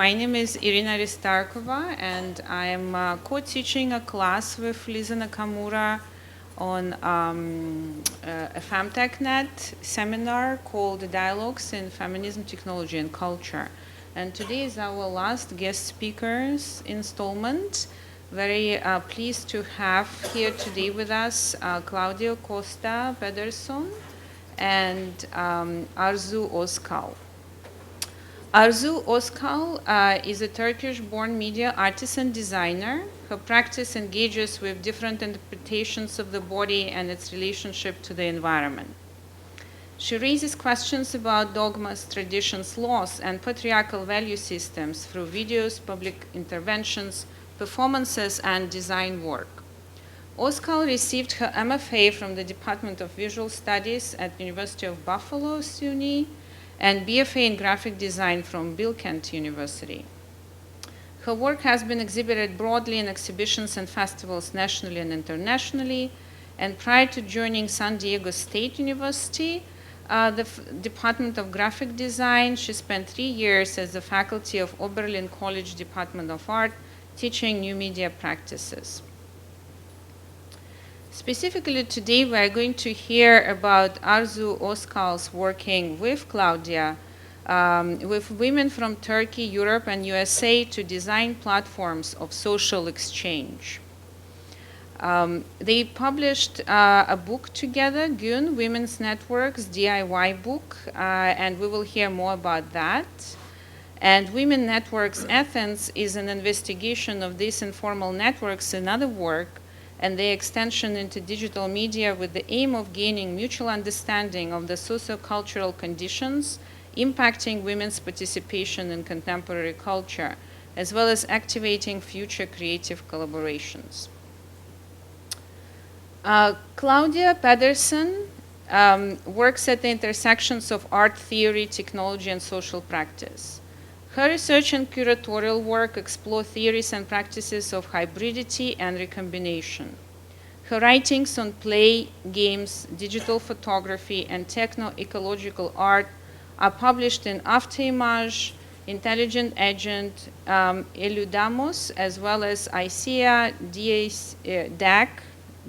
My name is Irina Ristarkova, and I'm co-teaching a class with Lisa Nakamura on a FemTechNet seminar called Dialogues in Feminism, Technology, and Culture. And today is our last guest speakers installment. Very pleased to have here today with us Claudia Costa Pedersen and Arzu Özkal. Arzu Özkal is a Turkish-born media artist and designer. Her practice engages with different interpretations of the body and its relationship to the environment. She raises questions about dogmas, traditions, laws, and patriarchal value systems through videos, public interventions, performances, and design work. Özkal received her MFA from the Department of Visual Studies at the University of Buffalo, SUNY, and BFA in Graphic Design from Bilkent University. Her work has been exhibited broadly in exhibitions and festivals nationally and internationally, and prior to joining San Diego State University, the Department of Graphic Design, she spent 3 years as the faculty of Oberlin College Department of Art, teaching new media practices. Specifically today, we are going to hear about Arzu Özkal's working with Claudia, with women from Turkey, Europe, and USA to design platforms of social exchange. They published a book together, Gün, Women's Networks DIY book, and we will hear more about that. And Women Networks Athens is an investigation of these informal networks and other work, and their extension into digital media with the aim of gaining mutual understanding of the socio-cultural conditions impacting women's participation in contemporary culture, as well as activating future creative collaborations. Claudia Pedersen works at the intersections of art theory, technology, and social practice. Her research and curatorial work explore theories and practices of hybridity and recombination. Her writings on play, games, digital photography, and techno-ecological art are published in Afterimage, Intelligent Agent, Eludamos, as well as ICEA, DAC,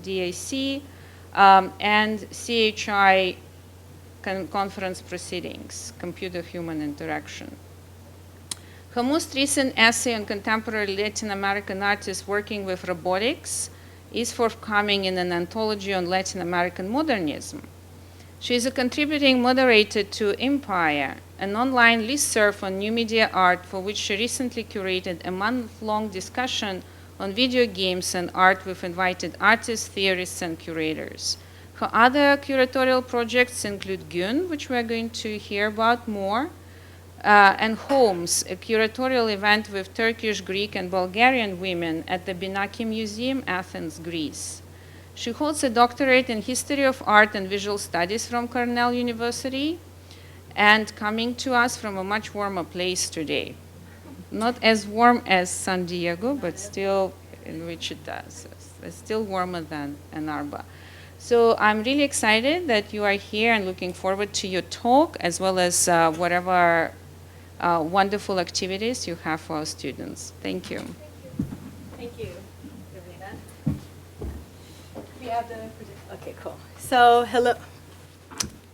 DAC, and CHI conference proceedings, computer-human interaction. Her most recent essay on contemporary Latin American artists working with robotics is forthcoming in an anthology on Latin American modernism. She is a contributing moderator to Empire, an online listserv on new media art for which she recently curated a month-long discussion on video games and art with invited artists, theorists, and curators. Her other curatorial projects include Gün, which we're going to hear about more, and Homes, a curatorial event with Turkish, Greek, and Bulgarian women at the Binaki Museum, Athens, Greece. She holds a doctorate in History of Art and Visual Studies from Cornell University, and coming to us from a much warmer place today. Not as warm as San Diego, but still in Wichita. So it's still warmer than Ann Arbor. So I'm really excited that you are here and looking forward to your talk, as well as whatever wonderful activities you have for our students. Thank you. Thank you, Irina. We have the okay, cool. So, hello.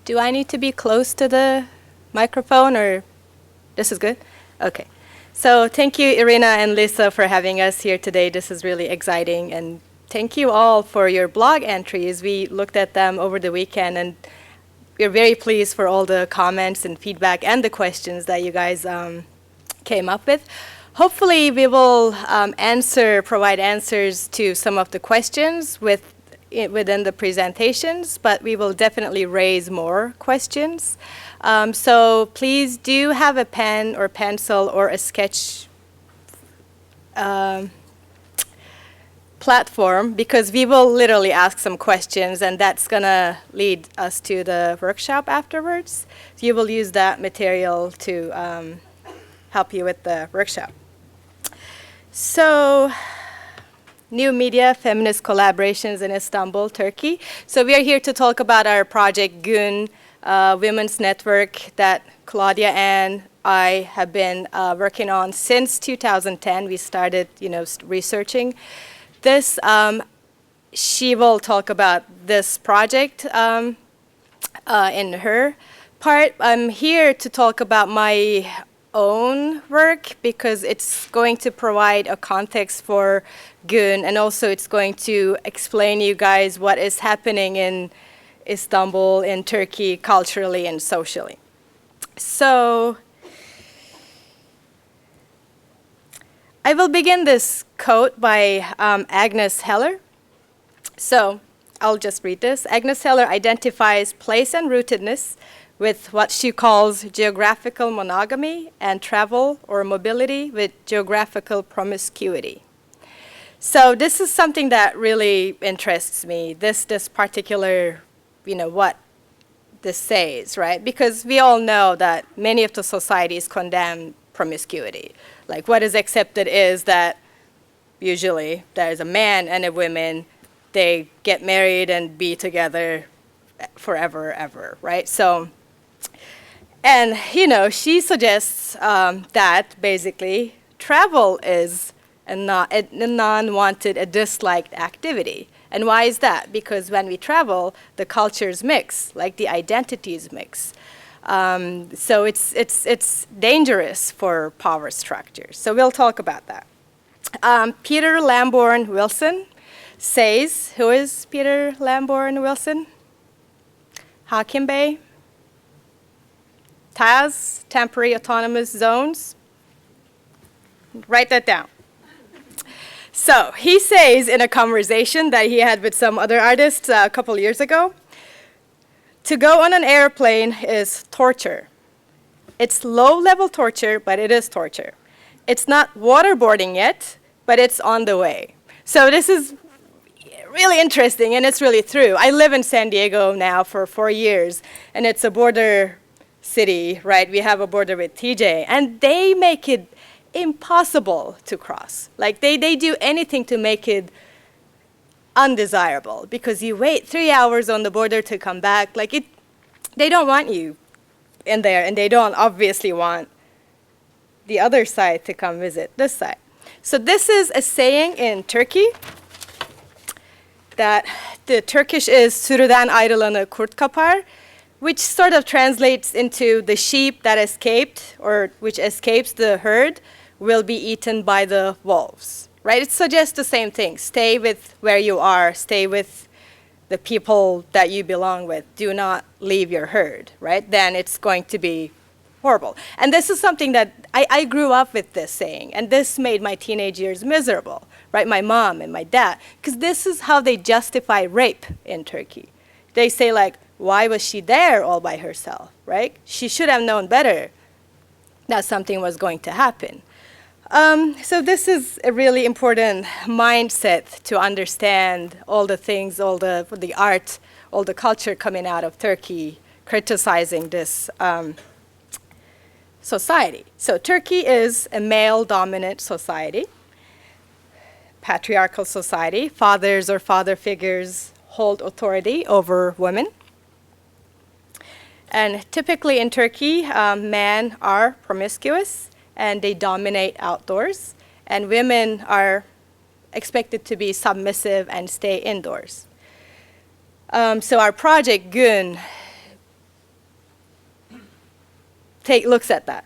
Do I need to be close to the microphone, or this is good? Okay. So, thank you, Irina and Lisa, for having us here today. This is really exciting, and thank you all for your blog entries. We looked at them over the weekend, and we're very pleased for all the comments and feedback and the questions that you guys came up with. Hopefully, we will provide answers to some of the questions within the presentations, but we will definitely raise more questions. So please do have a pen or pencil or a sketch platform, because we will literally ask some questions, and that's going to lead us to the workshop afterwards. So you will use that material to help you with the workshop. So, new media, feminist collaborations in Istanbul, Turkey. So we are here to talk about our project Gün, women's network that Claudia and I have been working on since 2010. We started, researching this. She will talk about this project in her part. I'm here to talk about my own work because it's going to provide a context for Gün, and also it's going to explain you guys what is happening in Istanbul, in Turkey, culturally and socially. So I will begin this quote by Agnes Heller. So I'll just read this. Agnes Heller identifies place and rootedness with what she calls geographical monogamy and travel or mobility with geographical promiscuity. So this is something that really interests me, this particular, what this says, right? Because we all know that many of the societies condemn promiscuity. Like what is accepted is that usually there's a man and a woman, they get married and be together forever, ever, right? So, and, she suggests that basically travel is a non-wanted, a disliked activity. And why is that? Because when we travel, the cultures mix, like the identities mix. So it's dangerous for power structures. So we'll talk about that. Peter Lamborn Wilson says, who is Peter Lamborn Wilson? Hakim Bey? TAZ, temporary autonomous zones. Write that down. So he says in a conversation that he had with some other artists a couple years ago, to go on an airplane is torture. It's low-level torture, but it is torture. It's not waterboarding yet, but it's on the way. So this is really interesting, and it's really true. I live in San Diego now for 4 years, and it's a border city, right? We have a border with TJ, and they make it impossible to cross. Like they do anything to make it undesirable because you wait 3 hours on the border to come back. Like they don't want you in there, and they don't obviously want the other side to come visit this side. So this is a saying in Turkey that the Turkish is sürüden ayrılanı kurt kapar, which sort of translates into the sheep that escaped or which escapes the herd will be eaten by the wolves, right? It suggests the same thing. Stay with where you are. Stay with the people that you belong with. Do not leave your herd, right? Then it's going to be horrible. And this is something that I grew up with this saying, and this made my teenage years miserable, right? My mom and my dad, because this is how they justify rape in Turkey. They say like, why was she there all by herself, right? She should have known better that something was going to happen. So this is a really important mindset to understand all the things, all the art, all the culture coming out of Turkey, criticizing this society. So Turkey is a male-dominant society, patriarchal society. Fathers or father figures hold authority over women. And typically in Turkey, men are promiscuous and they dominate outdoors, and women are expected to be submissive and stay indoors. So our project, Gün, looks at that.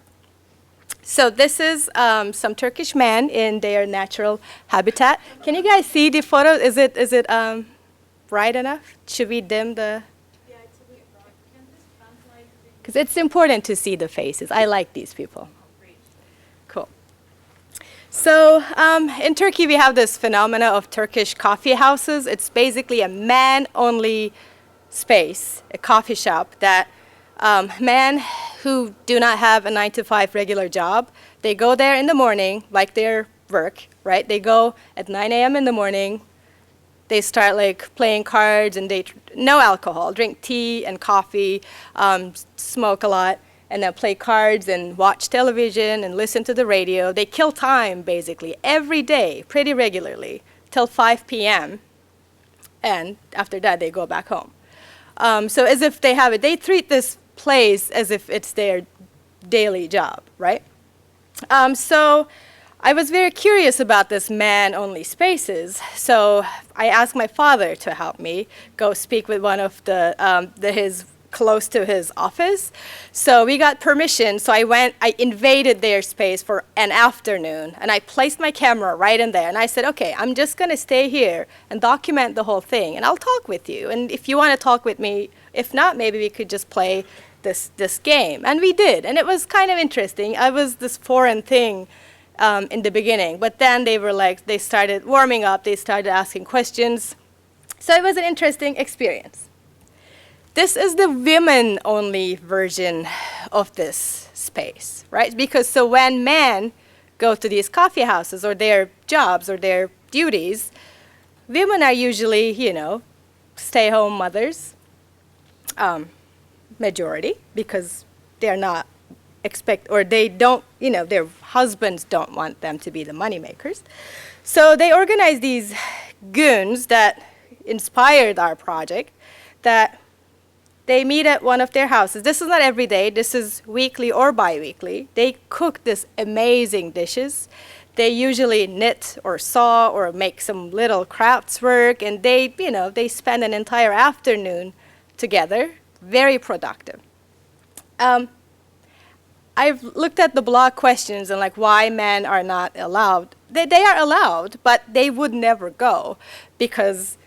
So this is some Turkish men in their natural habitat. Can you guys see the photo? Is it bright enough? Should we dim the? Yeah, it's a bit bright. Can this translate? Because it's important to see the faces. I like these people. Cool. So in Turkey, we have this phenomena of Turkish coffee houses. It's basically a man-only space, a coffee shop that men who do not have a 9-to-5 regular job, they go there in the morning, like their work, right? They go at 9 a.m. in the morning. They start like playing cards, and no alcohol, drink tea and coffee, smoke a lot, and then play cards and watch television and listen to the radio. They kill time, basically, every day, pretty regularly, till 5 p.m. And after that, they go back home. So as if they have it, they treat this place as if it's their daily job, right? So I was very curious about this man-only spaces. So I asked my father to help me go speak with one of his close to his office. So we got permission. So I invaded their space for an afternoon, and I placed my camera right in there. And I said, okay, I'm just going to stay here and document the whole thing, and I'll talk with you. And if you want to talk with me, if not, maybe we could just play this game. And we did, and it was kind of interesting. I was this foreign thing in the beginning, but then they started warming up, they started asking questions. So it was an interesting experience. This is the women-only version of this space, right? Because so when men go to these coffee houses or their jobs or their duties, women are usually, stay-home mothers, majority, because they're not they don't, their husbands don't want them to be the moneymakers. So they organize these goons that inspired our project, that they meet at one of their houses. This is not every day. This is weekly or bi-weekly. They cook this amazing dishes. They usually knit or sew or make some little crafts work, and they spend an entire afternoon together, very productive. I've looked at the blog questions and why men are not allowed. They are allowed, but they would never go because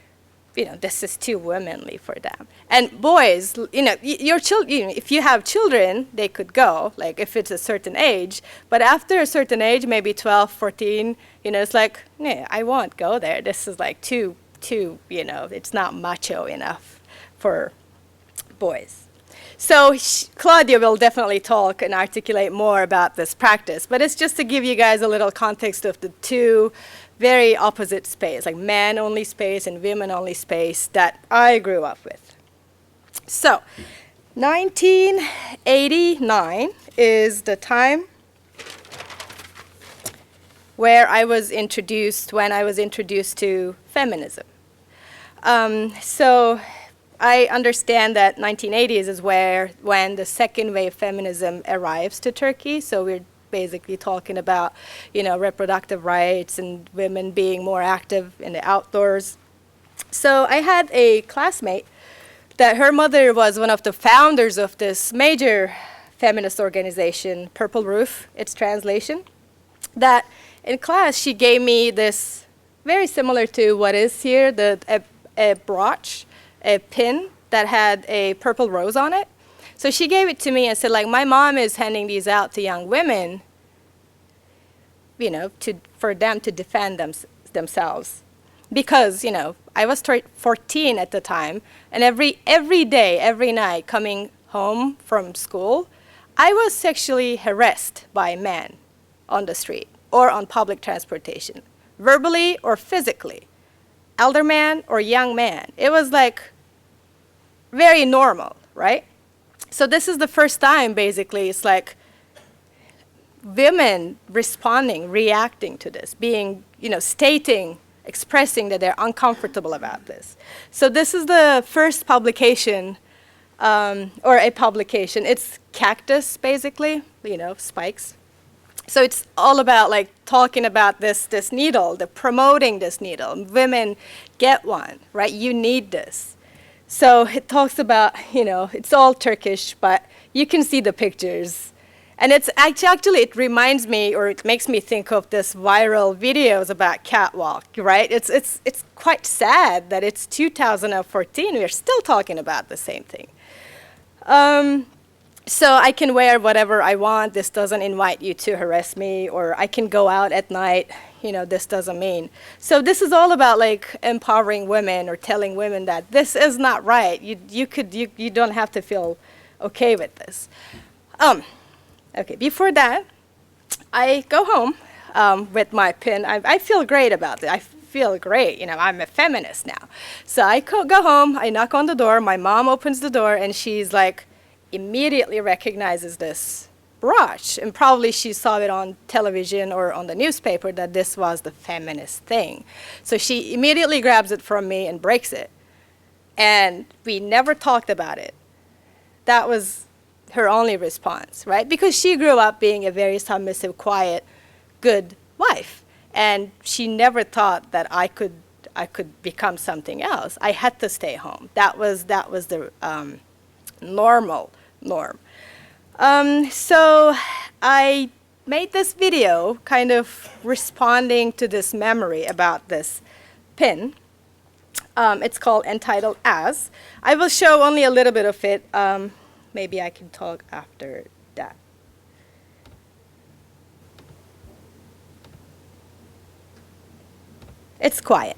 this is too womanly for them. And boys, your children, if you have children, they could go, if it's a certain age. But after a certain age, maybe 12, 14, it's nah, I won't go there. This is too, it's not macho enough for boys. So Claudia will definitely talk and articulate more about this practice, but it's just to give you guys a little context of the two very opposite space, man-only space and women-only space that I grew up with. So 1989 is the time when I was introduced to feminism. So I understand that 1980s is when the second wave feminism arrives to Turkey. So we're basically talking about, reproductive rights and women being more active in the outdoors. So I had a classmate that her mother was one of the founders of this major feminist organization, Purple Roof, its translation, that in class she gave me this very similar to what is here, a brooch, a pin that had a purple rose on it. So she gave it to me and said, my mom is handing these out to young women, for them to defend themselves. Because, I was 14 at the time, and every day, every night, coming home from school, I was sexually harassed by men on the street or on public transportation, verbally or physically, elder man or young man. It was very normal, right? So this is the first time, basically, it's women responding, reacting to this, being, stating, expressing that they're uncomfortable about this. So this is the first publication, or a publication. It's Cactus, basically, spikes. So it's all about talking about this needle, promoting this needle. Women, get one, right? You need this. So it talks about, it's all Turkish, but you can see the pictures. And it's actually, it reminds me, or it makes me think of this viral videos about catwalk, right? It's quite sad that it's 2014, we're still talking about the same thing. So I can wear whatever I want. This doesn't invite you to harass me, or I can go out at night. This doesn't mean. So this is all about empowering women or telling women that this is not right. You don't have to feel okay with this. Okay, before that, I go home with my pin. I feel great about it. I feel great. I'm a feminist now. So I go home. I knock on the door. My mom opens the door, and she's immediately recognizes this brooch, and probably she saw it on television or on the newspaper that this was the feminist thing. So she immediately grabs it from me and breaks it. And we never talked about it. That was her only response, right? Because she grew up being a very submissive, quiet, good wife. And she never thought that I could become something else. I had to stay home. That was the normal norm. So I made this video kind of responding to this memory about this pin. It's called entitled As. I will show only a little bit of it. Maybe I can talk after that. It's quiet.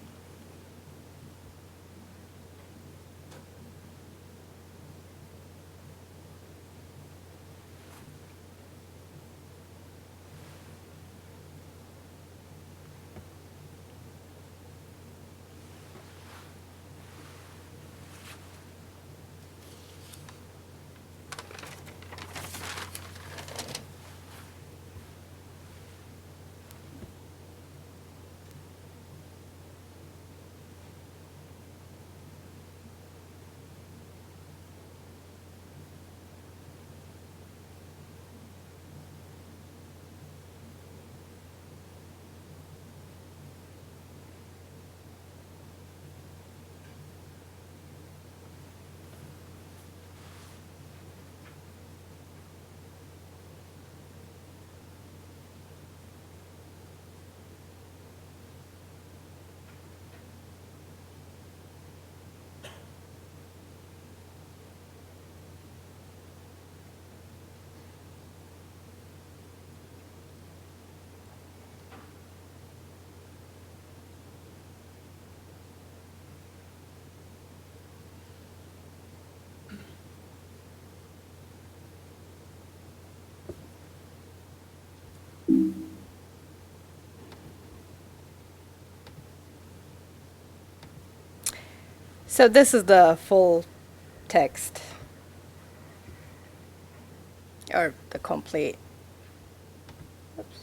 So this is the full text, or the complete. Oops.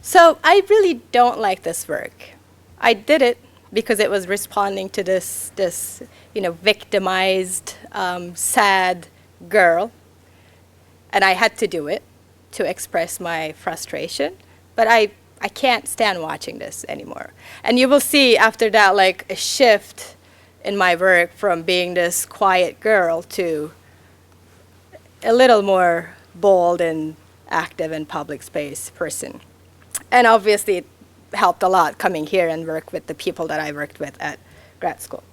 So I really don't like this work. I did it because it was responding to this victimized, sad girl, and I had to do it to express my frustration. But I can't stand watching this anymore. And you will see after that, like, a shift in my work from being this quiet girl to a little more bold and active in public space person. And obviously it helped a lot coming here and work with the people that I worked with at grad school.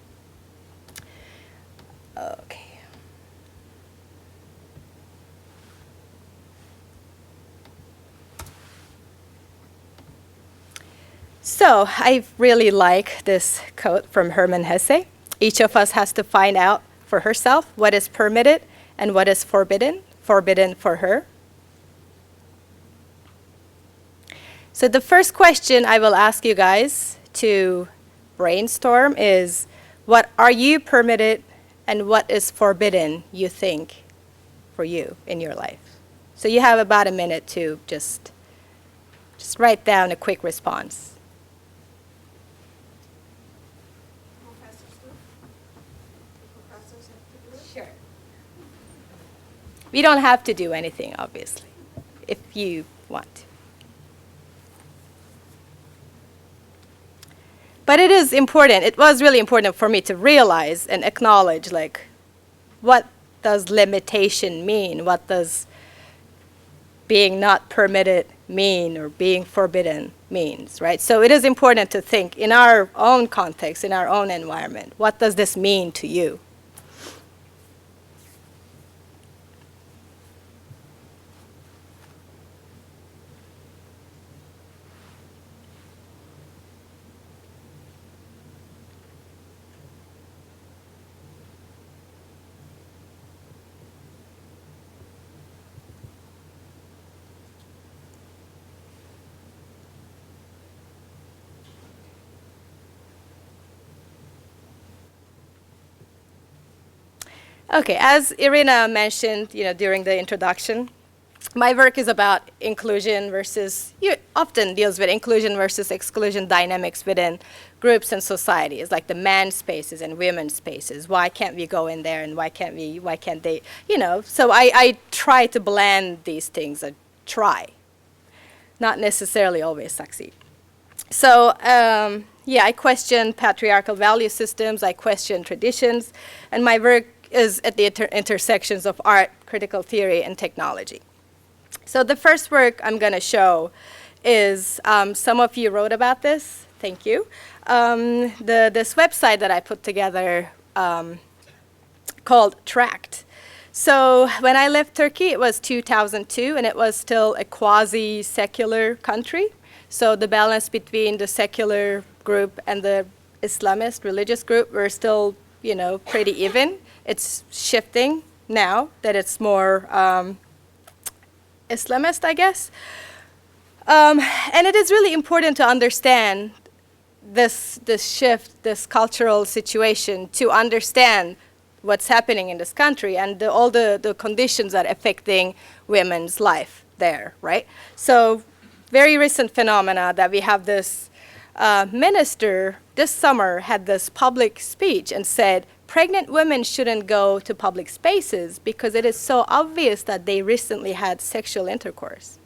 Okay. So I really like this quote from Hermann Hesse. Each of us has to find out for herself what is permitted and what is forbidden for her. So the first question I will ask you guys to brainstorm is, what are you permitted and what is forbidden, you think, for you in your life? So you have about a minute to just write down a quick response. Sure. We don't have to do anything, obviously, if you want to. But it is important. It was really important for me to realize and acknowledge, like, what does limitation mean? What does being not permitted mean, or being forbidden means, right? So it is important to think in our own context, in our own environment. What does this mean to you? Okay, as Irina mentioned, during the introduction, my work is about inclusion versus, often deals with inclusion versus exclusion dynamics within groups and societies, like the men's spaces and women's spaces. Why can't we go in there and why can't they, So I try to blend these things, not necessarily always succeed. So I question patriarchal value systems, I question traditions, and my work is at the intersections of art, critical theory, and technology. So the first work I'm going to show is, some of you wrote about this, thank you. This website that I put together called Tract. So when I left Turkey, it was 2002, and it was still a quasi-secular country. So the balance between the secular group and the Islamist religious group were still, pretty even. It's shifting now that it's more Islamist, I guess. And it is really important to understand this shift, this cultural situation, to understand what's happening in this country and all the conditions that are affecting women's life there, right? So very recent phenomena that we have this minister this summer had this public speech and said, pregnant women shouldn't go to public spaces because it is so obvious that they recently had sexual intercourse.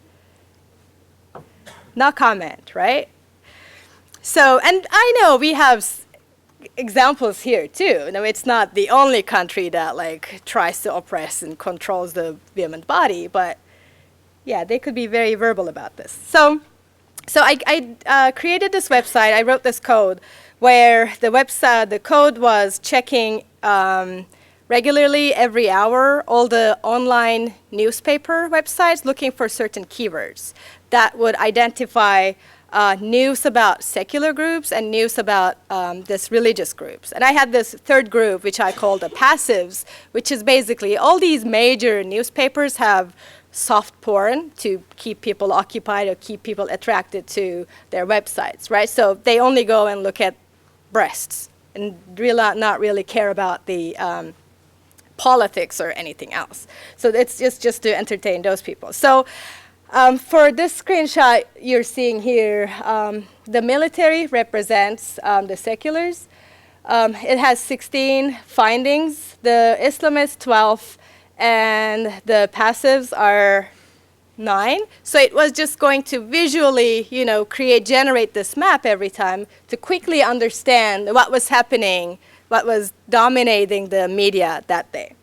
No comment, right? So, and I know we have examples here too. It's not the only country that tries to oppress and controls the women's body, but yeah, they could be very verbal about this. So I created this website. I wrote this code where the code was checking regularly every hour all the online newspaper websites looking for certain keywords that would identify news about secular groups and news about this religious groups. And I had this third group, which I called the passives, which is basically all these major newspapers have soft porn to keep people occupied or keep people attracted to their websites, right? So they only go and look at breasts and not really care about the politics or anything else. So it's just to entertain those people. So for this screenshot you're seeing here, the military represents the seculars. It has 16 findings, the Islamists 12, and the passives are 9. So it was just going to visually, generate this map every time to quickly understand what was happening, what was dominating the media that day.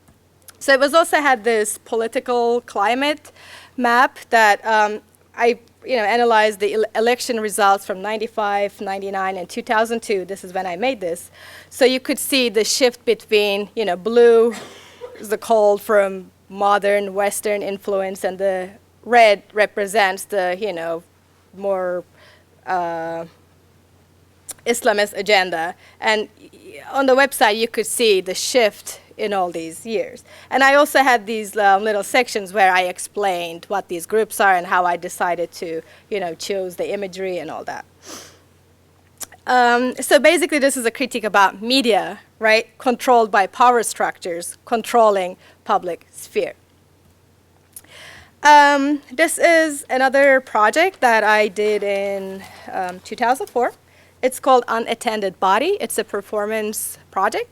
So it was also had this political climate map that I analyzed the election results from 95, 99, and 2002. This is when I made this. So you could see the shift between, blue is the cold from modern Western influence, and the red represents the, more Islamist agenda. And on the website, you could see the shift in all these years. And I also had these little sections where I explained what these groups are and how I decided to, choose the imagery and all that. So basically, this is a critique about media, right? Controlled by power structures, controlling public sphere. This is another project that I did in 2004. It's called Unattended Body. It's a performance project.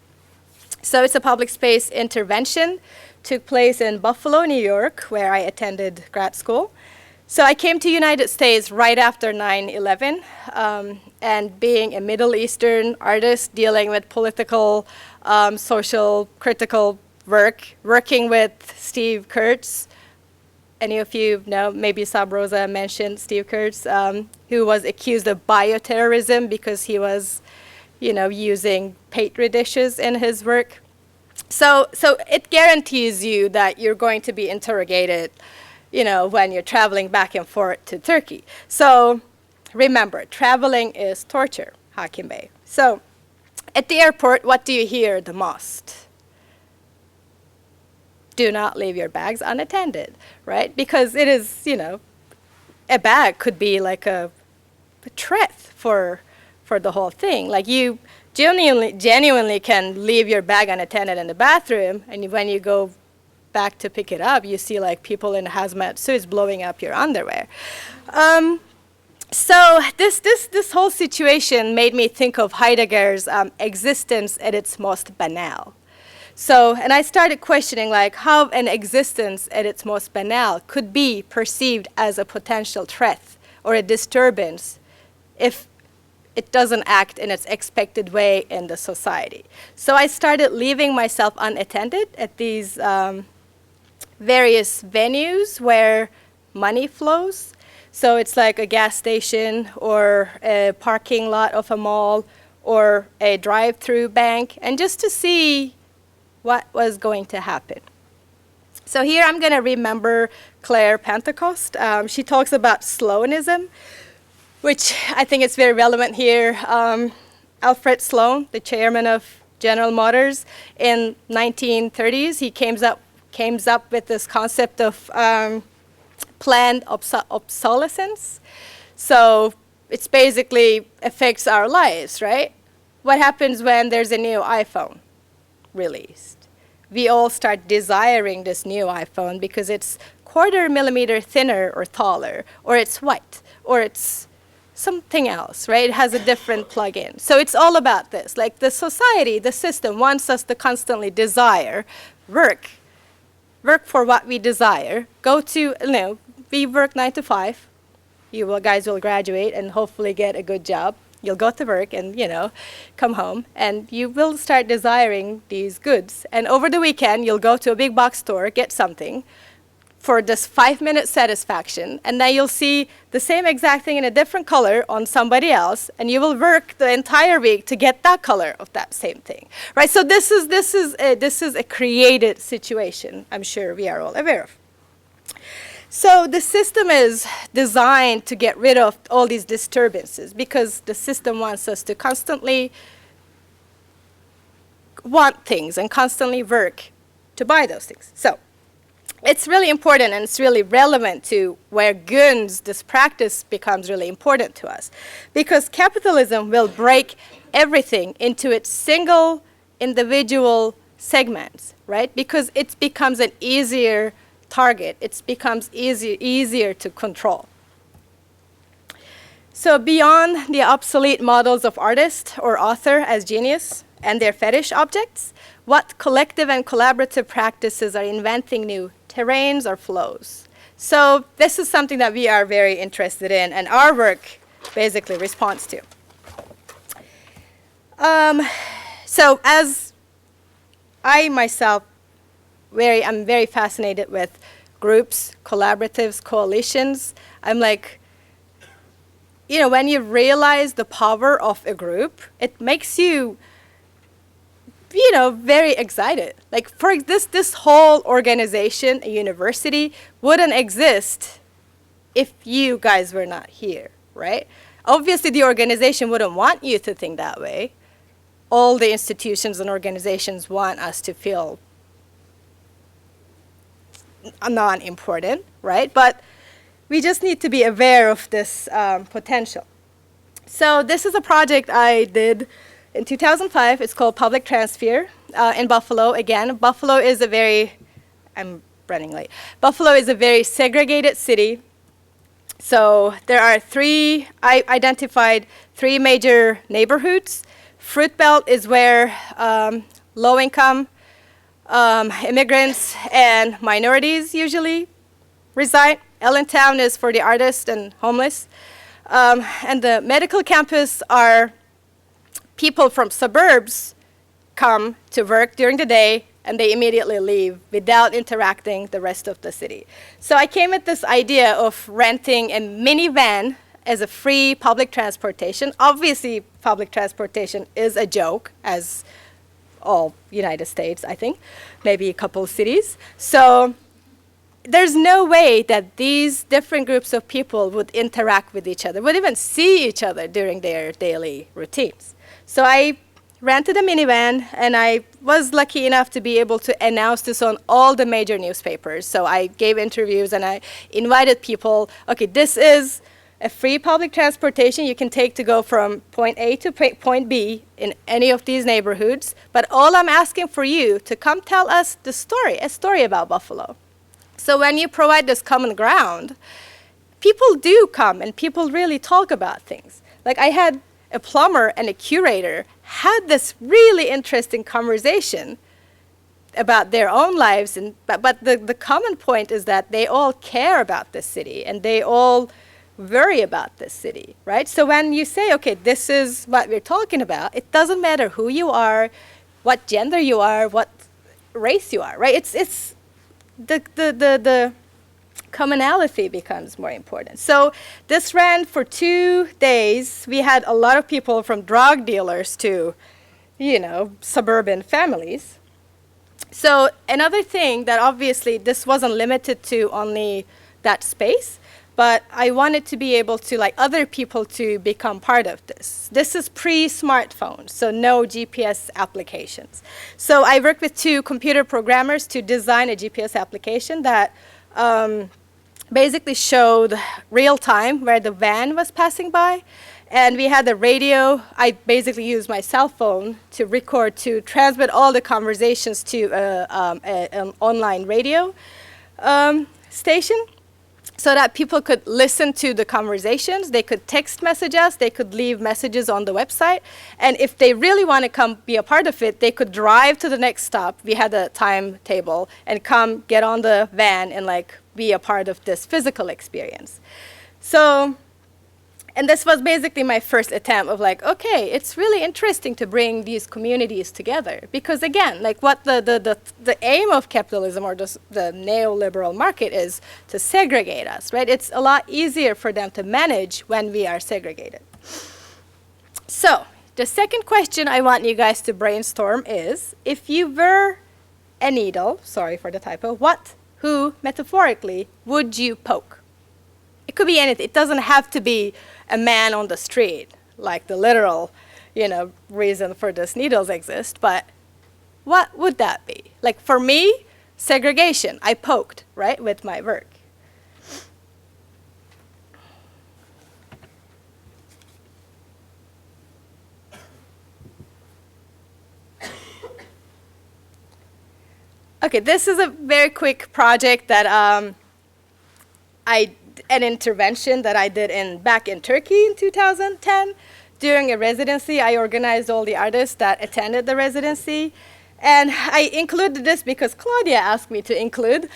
So it's a public space intervention. Took place in Buffalo, New York, where I attended grad school. So I came to United States right after 9/11, and being a Middle Eastern artist dealing with political, social, critical working with Steve Kurtz. Any of you know, maybe Sabrosa mentioned Steve Kurtz, who was accused of bioterrorism because he was, using petri dishes in his work. So it guarantees you that you're going to be interrogated, when you're traveling back and forth to Turkey. So remember, traveling is torture, Hakim Bey. So at the airport, what do you hear the most? Do not leave your bags unattended, right? Because it is, a bag could be like a threat for the whole thing. Like you genuinely can leave your bag unattended in the bathroom, and when you go back to pick it up, you see like people in hazmat suits blowing up your underwear. So this whole situation made me think of Heidegger's existence at its most banal. So, and I started questioning like how an existence at its most banal could be perceived as a potential threat or a disturbance if it doesn't act in its expected way in the society. So I started leaving myself unattended at these various venues where money flows. So it's like a gas station or a parking lot of a mall or a drive-through bank, and just to see what was going to happen. So here I'm going to remember Claire Pentecost. She talks about Sloanism, which I think is very relevant here. Alfred Sloan, the chairman of General Motors, in 1930s, he came up with this concept of planned obsolescence. So it's basically affects our lives, right? What happens when there's a new iPhone released? We all start desiring this new iPhone because it's 1/4 millimeter thinner or taller, or it's white, or it's something else, right? It has a different plug-in. So it's all about this. Like the society, the system wants us to constantly desire, work for what we desire, we work 9 to 5. You guys will graduate and hopefully get a good job. You'll go to work and, come home, and you will start desiring these goods. And over the weekend, you'll go to a big box store, get something for this 5-minute satisfaction, and then you'll see the same exact thing in a different color on somebody else, and you will work the entire week to get that color of that same thing, right? So this is a created situation, I'm sure we are all aware of. So the system is designed to get rid of all these disturbances because the system wants us to constantly want things and constantly work to buy those things. So it's really important and it's really relevant to where this practice becomes really important to us, because capitalism will break everything into its single individual segments, right? Because it becomes an easier target. It becomes easier to control. So beyond the obsolete models of artist or author as genius and their fetish objects, what collective and collaborative practices are inventing new terrains or flows? So this is something that we are very interested in, and our work basically responds to. So as I myself, I'm very fascinated with groups, collaboratives, coalitions. I'm like, when you realize the power of a group, it makes you, very excited. Like for this whole organization, a university, wouldn't exist if you guys were not here, right? Obviously, the organization wouldn't want you to think that way. All the institutions and organizations want us to feel non-important, right? But we just need to be aware of this potential. So this is a project I did in 2005. It's called Public Transfer in Buffalo. Again, Buffalo is a very, I'm running late. Buffalo is a very segregated city. So there are I identified 3 major neighborhoods. Fruit Belt is where low-income immigrants and minorities usually reside. Allentown is for the artists and homeless. And the medical campus are people from suburbs come to work during the day and they immediately leave without interacting the rest of the city. So I came with this idea of renting a minivan as a free public transportation. Obviously, public transportation is a joke, as all United States, I think, maybe a couple cities. So there's no way that these different groups of people would interact with each other, would even see each other during their daily routines. So I rented a minivan, and I was lucky enough to be able to announce this on all the major newspapers. So I gave interviews, and I invited people, okay, this is a free public transportation you can take to go from point A to point B in any of these neighborhoods. But all I'm asking for you to come tell us the story, a story about Buffalo. So when you provide this common ground, people do come and people really talk about things. Like I had a plumber and a curator had this really interesting conversation about their own lives, but the common point is that they all care about this city and they all worry about this city, right? So when you say, okay, this is what we're talking about, it doesn't matter who you are, what gender you are, what race you are, right? It's the commonality becomes more important. So this ran for 2 days. We had a lot of people from drug dealers to, suburban families. So another thing that obviously this wasn't limited to only that space, but I wanted to be able to other people to become part of this. This is pre-smartphone, so no GPS applications. So I worked with 2 computer programmers to design a GPS application that basically showed real time where the van was passing by. And we had the radio. I basically used my cell phone to record, to transmit all the conversations to an online radio station so that people could listen to the conversations. They could text message us. They could leave messages on the website. And if they really want to come be a part of it, they could drive to the next stop. We had a timetable and come get on the van and be a part of this physical experience. So. And this was basically my first attempt of okay, it's really interesting to bring these communities together. Because again, what the aim of capitalism or the neoliberal market is to segregate us, right? It's a lot easier for them to manage when we are segregated. So the second question I want you guys to brainstorm is, if you were a needle, sorry for the typo, who metaphorically would you poke? It could be anything. It doesn't have to be a man on the street, like the literal, reason for these needles exist. But what would that be? For me, segregation. I poked, right, with my work. Okay, this is a very quick project that an intervention that I did back in Turkey in 2010. During a residency, I organized all the artists that attended the residency. And I included this because Claudia asked me to include.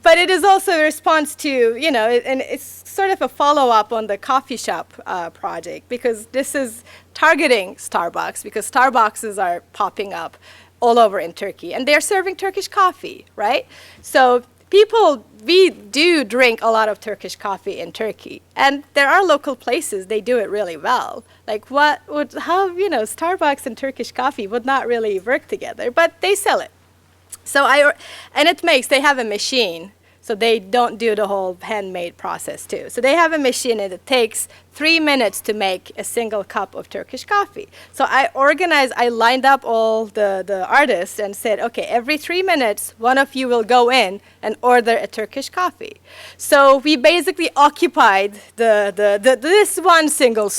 But it is also a response to, and it's sort of a follow-up on the coffee shop project, because this is targeting Starbucks, because Starbucks are popping up all over in Turkey. And they're serving Turkish coffee, right? So we do drink a lot of Turkish coffee in Turkey. And there are local places, they do it really well. How Starbucks and Turkish coffee would not really work together, but they sell it. So they have a machine, so they don't do the whole handmade process too. So they have a machine and it takes 3 minutes to make a single cup of Turkish coffee. So I lined up all the artists and said, okay, every 3 minutes, one of you will go in and order a Turkish coffee. So we basically occupied this one single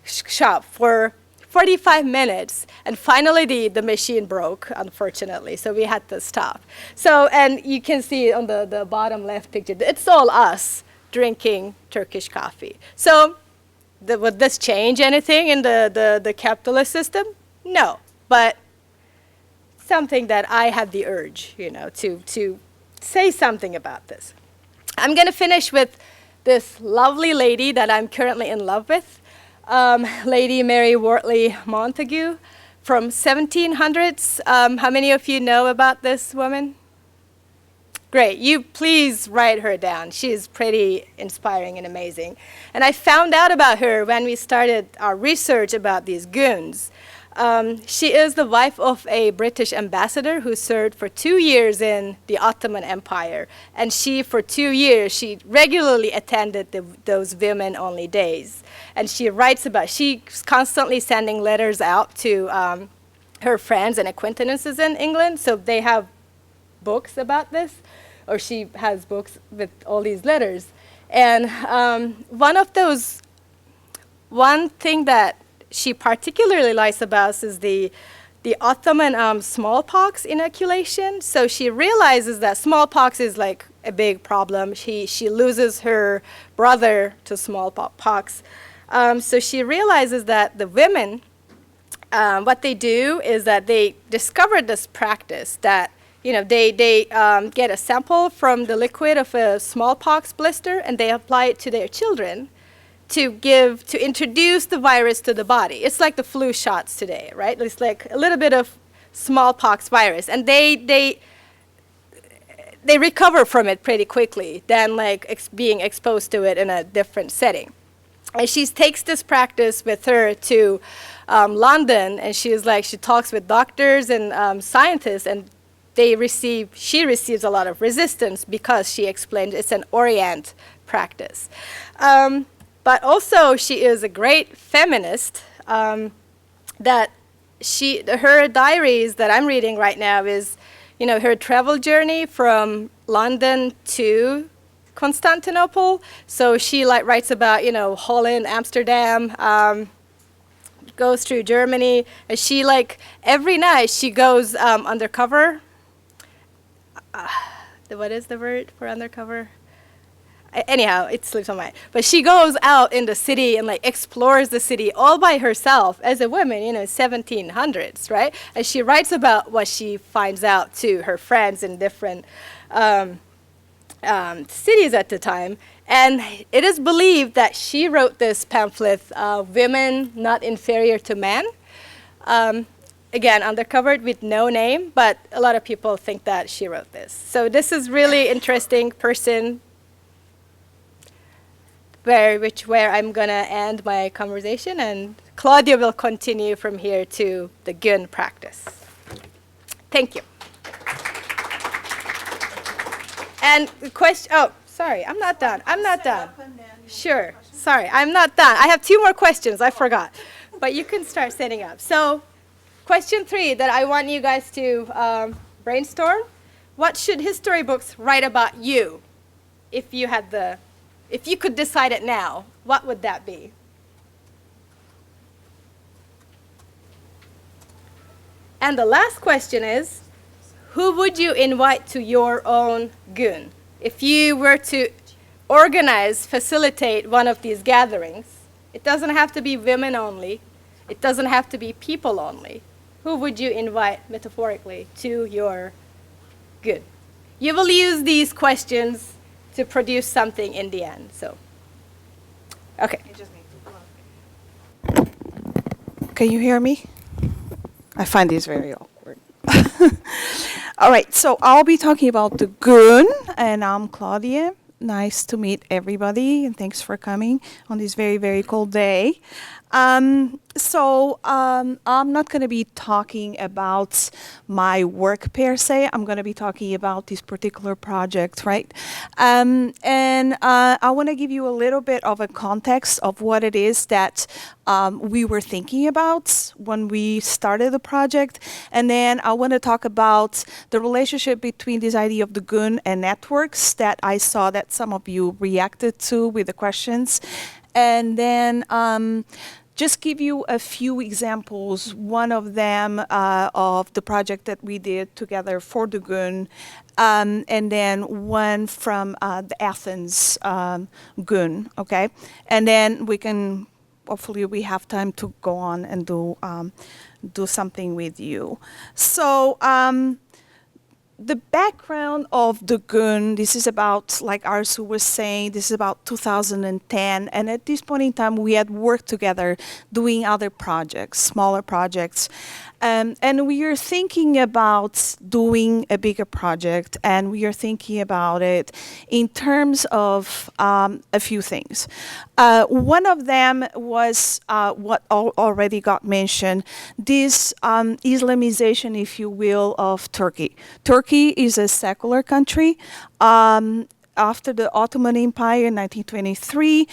shop for 45 minutes, and finally the machine broke, unfortunately, so we had to stop. So, and you can see on the bottom left picture, it's all us drinking Turkish coffee. So would this change anything in the capitalist system? No, but something that I had the urge, to say something about this. I'm going to finish with this lovely lady that I'm currently in love with. Lady Mary Wortley Montagu from 1700s. How many of you know about this woman? Great. You please write her down. She's pretty inspiring and amazing. And I found out about her when we started our research about these goons. She is the wife of a British ambassador who served for 2 years in the Ottoman Empire. And for 2 years, she regularly attended those women-only days. And she's constantly sending letters out to her friends and acquaintances in England. So they have books about this, or she has books with all these letters. And one thing that she particularly likes about is the Ottoman smallpox inoculation. So she realizes that smallpox is like a big problem. She loses her brother to smallpox. So she realizes that the women, what they do is that they discovered this practice that they get a sample from the liquid of a smallpox blister and they apply it to their children to introduce the virus to the body. It's like the flu shots today, right? It's like a little bit of smallpox virus, and they recover from it pretty quickly than like being exposed to it in a different setting. And she takes this practice with her to London, and she talks with doctors and scientists, and she receives a lot of resistance because she explained it's an Orient practice. But also, she is a great feminist. That her diaries that I'm reading right now is, her travel journey from London to Constantinople. So she writes about, Holland, Amsterdam, goes through Germany, and she every night she goes undercover. What is the word for undercover? Anyhow, it slips on my mind. But she goes out in the city and explores the city all by herself as a woman, 1700s, right? And she writes about what she finds out to her friends in different cities at the time. And it is believed that she wrote this pamphlet, Women Not Inferior to Men. Again, undercovered with no name, but a lot of people think that she wrote this. So this is really interesting person where I'm going to end my conversation, and Claudia will continue from here to the Gun practice. Thank you. And the question, sorry, I'm not done. Sure, sorry, I'm not done. I have 2 more questions, I forgot. But you can start setting up. So, question 3 that I want you guys to brainstorm. What should history books write about you if you could decide it now? What would that be? And the last question is, who would you invite to your own Gun? If you were to facilitate one of these gatherings, it doesn't have to be women only. It doesn't have to be people only. Who would you invite metaphorically to your Gun? You will use these questions to produce something in the end. So, okay. Can you hear me? I find these very awkward. All right, so I'll be talking about the Gun, and I'm Claudia. Nice to meet everybody, and thanks for coming on this very, very cold day. I'm not going to be talking about my work per se. I'm going to be talking about this particular project, right? I want to give you a little bit of a context of what it is that we were thinking about when we started the project. And then I want to talk about the relationship between this idea of the Gun and networks that I saw that some of you reacted to with the questions. And then just give you a few examples, one of them of the project that we did together for the Gun, and then one from the Athens Gun, okay? And then hopefully we have time to go on and do something with you. So, the background of the Gun, this is about, like Arsu was saying, this is about 2010. And at this point in time, we had worked together doing other projects, smaller projects. And we are thinking about doing a bigger project, and we are thinking about it in terms of a few things. One of them was what already got mentioned, this Islamization, if you will, of Turkey. Turkey is a secular country. After the Ottoman Empire in 1923,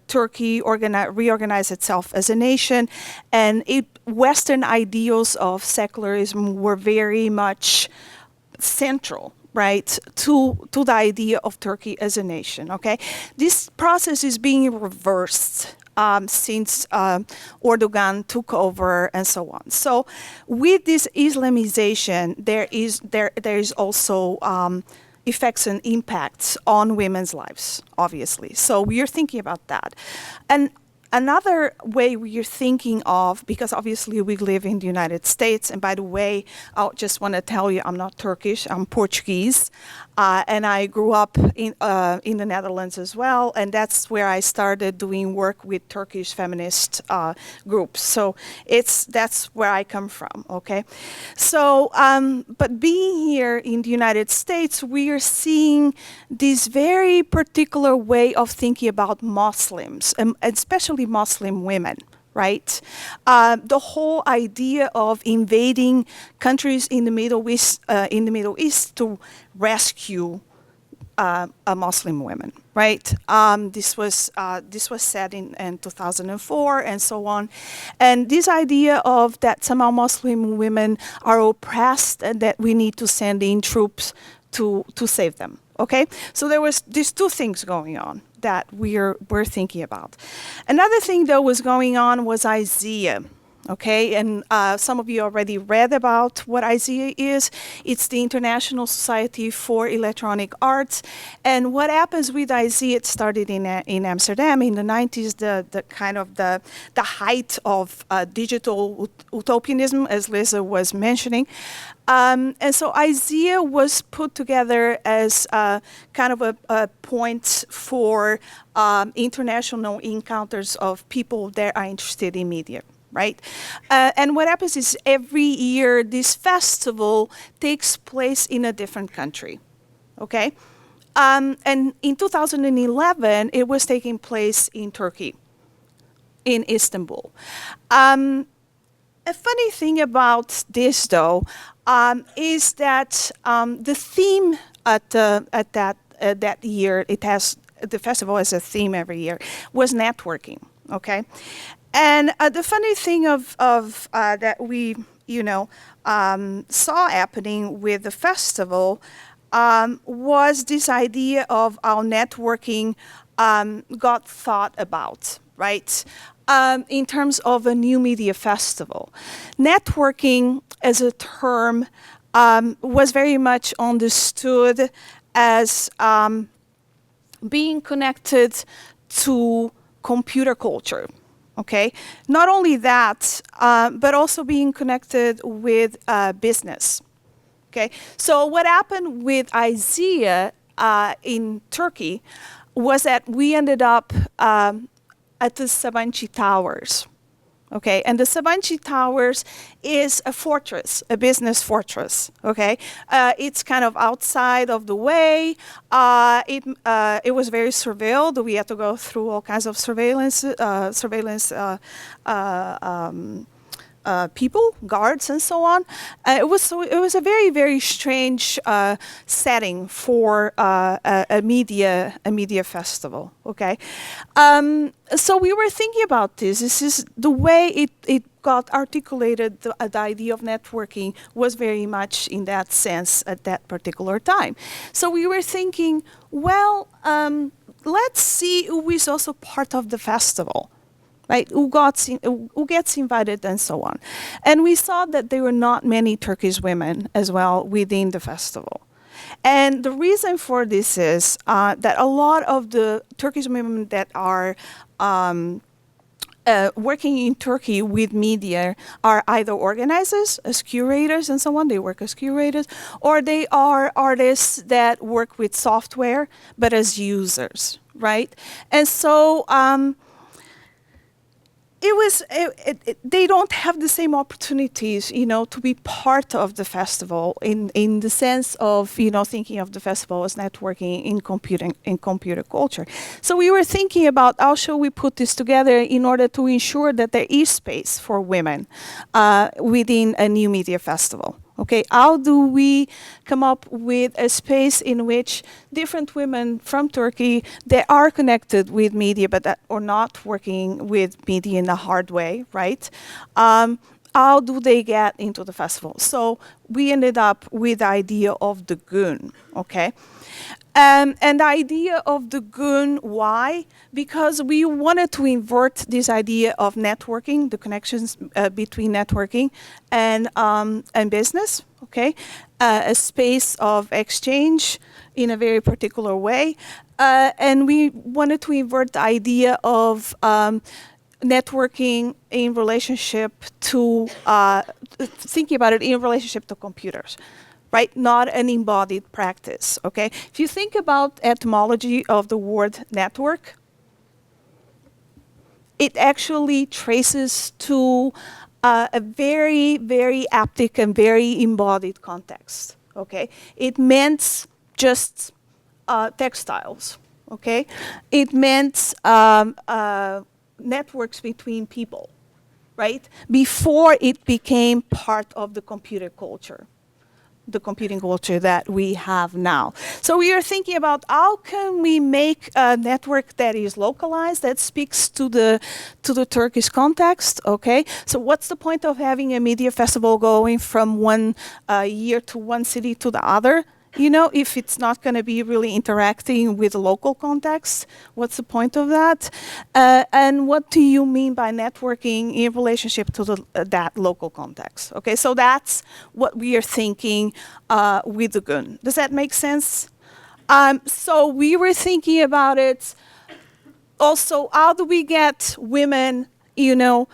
Turkey reorganized itself as a nation, and Western ideals of secularism were very much central right, to the idea of Turkey as a nation, okay? This process is being reversed since Erdogan took over and so on. So with this Islamization, there is also effects and impacts on women's lives, obviously. So we are thinking about that. And another way we are thinking of, because obviously we live in the United States, and by the way, I just want to tell you I'm not Turkish, I'm Portuguese, and I grew up in the Netherlands as well, and that's where I started doing work with Turkish feminist groups. So that's where I come from, okay? So, but being here in the United States, we are seeing this very particular way of thinking about Muslims, especially Muslim women, right? The whole idea of invading countries in the Middle East to rescue Muslim women, right? This was said in 2004 and so on, and this idea of that somehow Muslim women are oppressed and that we need to send in troops to save them. Okay, so there was these two things going on that we're thinking about. Another thing that was going on was Isaiah. Okay, and some of you already read about what Isaiah is. It's the International Society for Electronic Arts. And what happens with Isaiah, it started in Amsterdam in the 90s, the kind of the height of digital utopianism, as Lisa was mentioning. And so Isaiah was put together as kind of a point for international encounters of people that are interested in media. Right? And what happens is every year this festival takes place in a different country. Okay? And in 2011, it was taking place in Turkey, in Istanbul. A funny thing about this, though, is that the theme at that year, the festival has a theme every year, was networking. Okay? And the funny thing of that we, saw happening with the festival was this idea of how networking got thought about, right? In terms of a new media festival. Networking as a term was very much understood as being connected to computer culture. Okay, not only that, but also being connected with business. Okay, so what happened with Isaiah in Turkey was that we ended up at the Sabancı Towers. Okay, and the Sabancı Towers is a fortress, a business fortress. Okay, it's kind of outside of the way. It was very surveilled. We had to go through all kinds of surveillance people, guards, and so on. It was a very, very strange setting for a media festival. Okay, so we were thinking about this. This is the way it got articulated. The idea of networking was very much in that sense at that particular time. So we were thinking, well, let's see who is also part of the festival. Right, who gets invited and so on. And we saw that there were not many Turkish women as well within the festival. And the reason for this is that a lot of the Turkish women that are working in Turkey with media are either organizers, as curators and so on, they work as curators, or they are artists that work with software, but as users, right? And so they don't have the same opportunities, to be part of the festival in the sense of, thinking of the festival as networking in computer culture. So we were thinking about how should we put this together in order to ensure that there is space for women within a new media festival. Okay, how do we come up with a space in which different women from Turkey that are connected with media but that are not working with media in a hard way, right? how do they get into the festival? So we ended up with the idea of the goon, okay? And the idea of the goon, why? Because we wanted to invert this idea of networking, the connections between networking and business, okay? A space of exchange in a very particular way. And we wanted to invert the idea of networking in relationship to, thinking about it in relationship to computers, right? Not an embodied practice, okay? If you think about etymology of the word network, it actually traces to a very, very haptic and very embodied context, okay? It meant just textiles, okay? It meant networks between people, right? Before it became part of the computer culture, the computing culture that we have now. So we are thinking about how can we make a network that is localized, that speaks to the Turkish context, okay? So what's the point of having a media festival going from one year to one city to the other? You know, if it's not going to be really interacting with local context, what's the point of that? And what do you mean by networking in relationship to that local context? Okay, so that's what we are thinking with the GUN. Does that make sense? So we were thinking about it. Also, how do we get women, you know,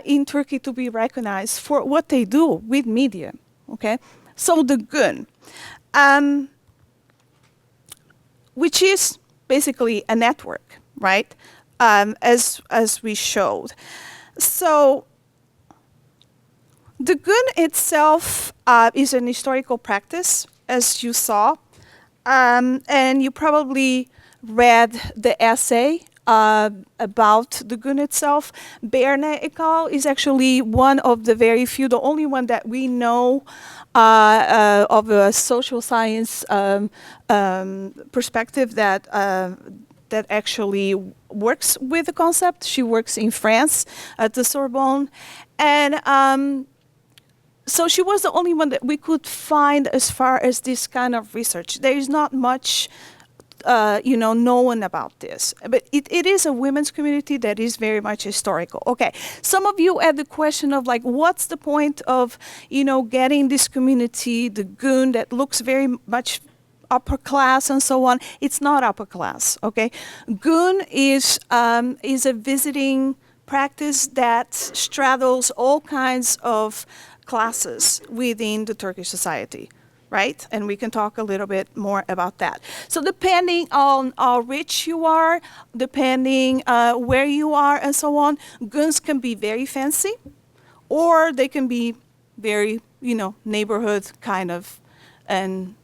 in Turkey to be recognized for what they do with media? Okay, so the GUN. Which is basically a network, right? As we showed. So the GUN itself is an historical practice, as you saw, and you probably read the essay about the GUN itself. Berne et al. Is actually one of the very few, the only one that we know of a social science perspective that that actually works with the concept. She works in France at the Sorbonne, and so she was the only one that we could find as far as this kind of research. There is not much you know, known about this. But it is a women's community that is very much historical. Okay, some of you had the question of like, what's the point of, you know, getting this community, the GUN, that looks very much upper class and so on. It's not upper class, okay? GUN is a visiting practice that straddles all kinds of classes within the Turkish society. Right? And we can talk a little bit more about that. So depending on how rich you are, depending where you are and so on, GUNs can be very fancy, or they can be very, you know, neighborhood kind of, and,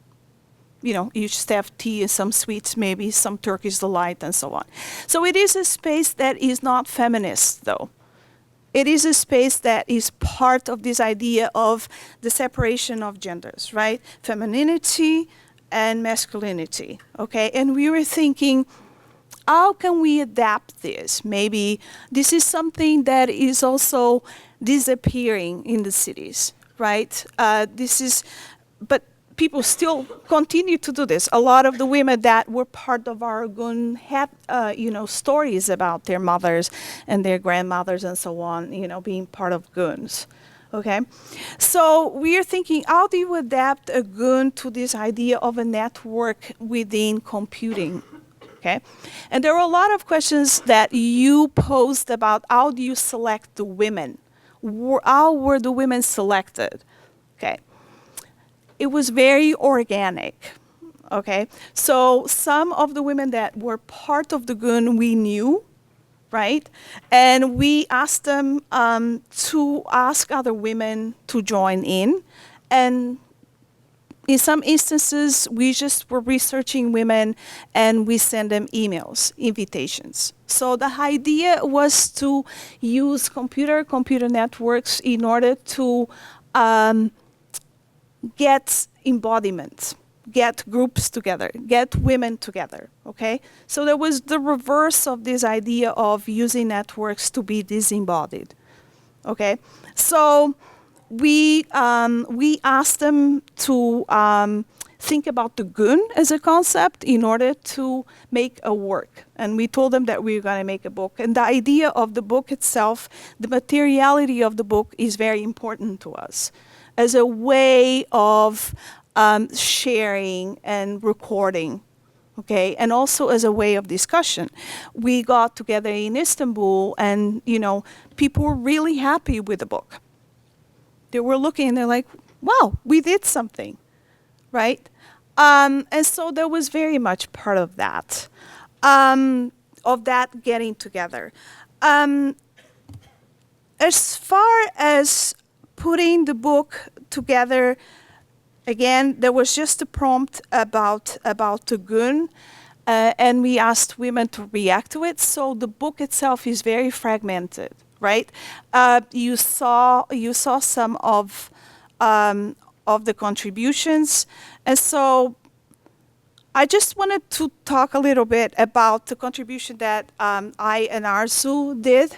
you know, you just have tea and some sweets, maybe some Turkish delight and so on. So it is a space that is not feminist, though. It is a space that is part of this idea of the separation of genders, right? Femininity and masculinity, okay? And we were thinking, how can we adapt this? Maybe this is something that is also disappearing in the cities, right? But people still continue to do this. A lot of the women that were part of our GUN had, you know, stories about their mothers and their grandmothers and so on, you know, being part of GUNs. Okay, so we are thinking, how do you adapt a GUN to this idea of a network within computing? Okay, and there were a lot of questions that you posed about how do you select the women? How were the women selected? Okay. It was very organic, okay? So some of the women that were part of the GUN we knew, right? And we asked them to ask other women to join in. And in some instances, we just were researching women and we send them emails, invitations. So the idea was to use computer networks in order to get embodiment, get groups together, get women together, okay? So there was the reverse of this idea of using networks to be disembodied, Okay, so we asked them to think about the gun as a concept in order to make a work. And we told them that we were going to make a book. And the idea of the book itself, the materiality of the book is very important to us as a way of sharing and recording. Okay, and also as a way of discussion. We got together in Istanbul and, people were really happy with the book. They were looking and they're like, wow, we did something, right? And so there was very much part of that getting together. As far as putting the book together, again, there was just a prompt about the gun, and we asked women to react to it. So the book itself is very fragmented, right? You saw some of the contributions, and so I just wanted to talk a little bit about the contribution that I and Arzu did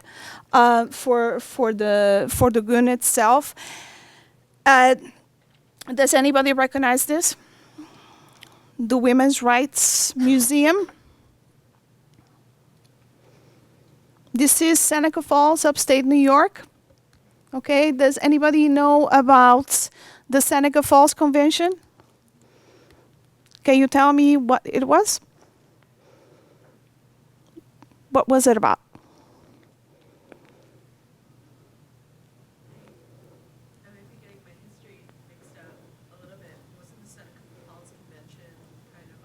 for the gun itself. Does anybody recognize this? The Women's Rights Museum. This is Seneca Falls, upstate New York. Okay, does anybody know about the Seneca Falls Convention? Can you tell me what it was? What was it about? I might be getting my history mixed up a little bit. Wasn't the Seneca Falls Convention kind of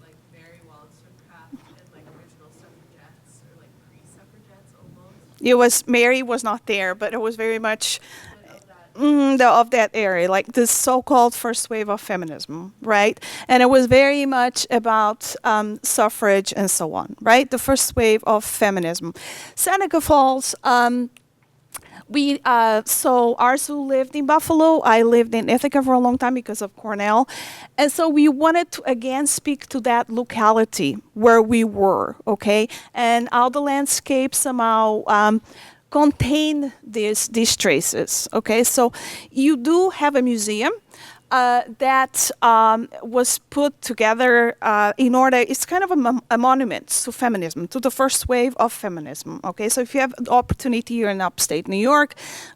like Mary Wollstonecraft and like original suffragettes or like pre-suffragettes almost? Mary was not there, but it was very much But of that, of that area, like the so-called first wave of feminism, right? And it was very much about suffrage and so on, right? The first wave of feminism. Seneca Falls, so Arzu lived in Buffalo. I lived in Ithaca for a long time because of Cornell. And so we wanted to, again, speak to that locality where we were, okay? And how the landscape somehow contain these traces, okay? So you do have a museum that was put together in order, it's kind of a monument to feminism, to the first wave of feminism, okay? So if you have the opportunity here in upstate New York,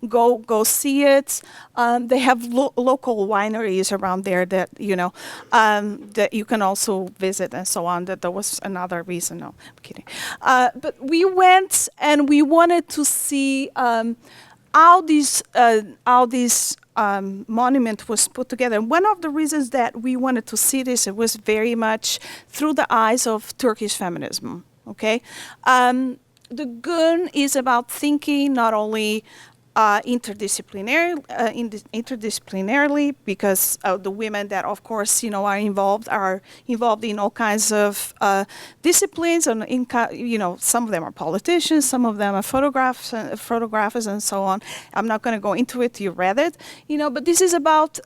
go see it. They have local wineries around there that, that you can also visit and so on. That was another reason, no, I'm kidding. But we went and we wanted to see how these monument was put together. And one of the reasons that we wanted to see this, it was very much through the eyes of Turkish feminism, okay? The gun is about thinking not only interdisciplinarily, because the women that, of course, are involved in all kinds of disciplines, and some of them are politicians, some of them are photographers, and so on. I'm not going to go into it. You read it, but this is about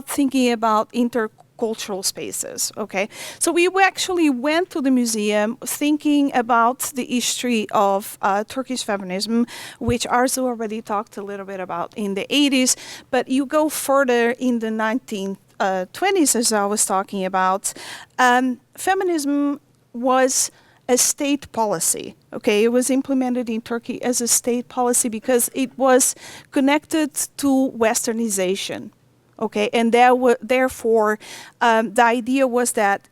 thinking about intercultural spaces, okay? So we actually went to the museum thinking about the history of Turkish feminism, which Arzu already talked a little bit about in the 80s, but you go further in the 1920s, as I was talking about, feminism was a state policy, okay? It was implemented in Turkey as a state policy because it was connected to westernization. Okay, and therefore, the idea was that,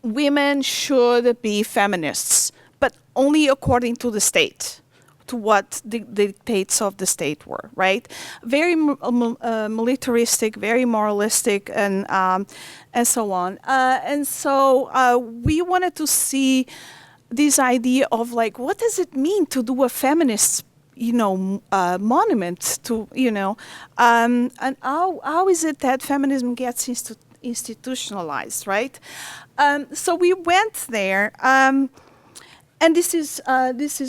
women should be feminists, but only according to the state, to what the dictates of the state were, right? Very militaristic, very moralistic, and so on. And so we wanted to see this idea of, like, what does it mean to do a feminist monument to, and how is it that feminism gets institutionalized, right? So we went there, and this is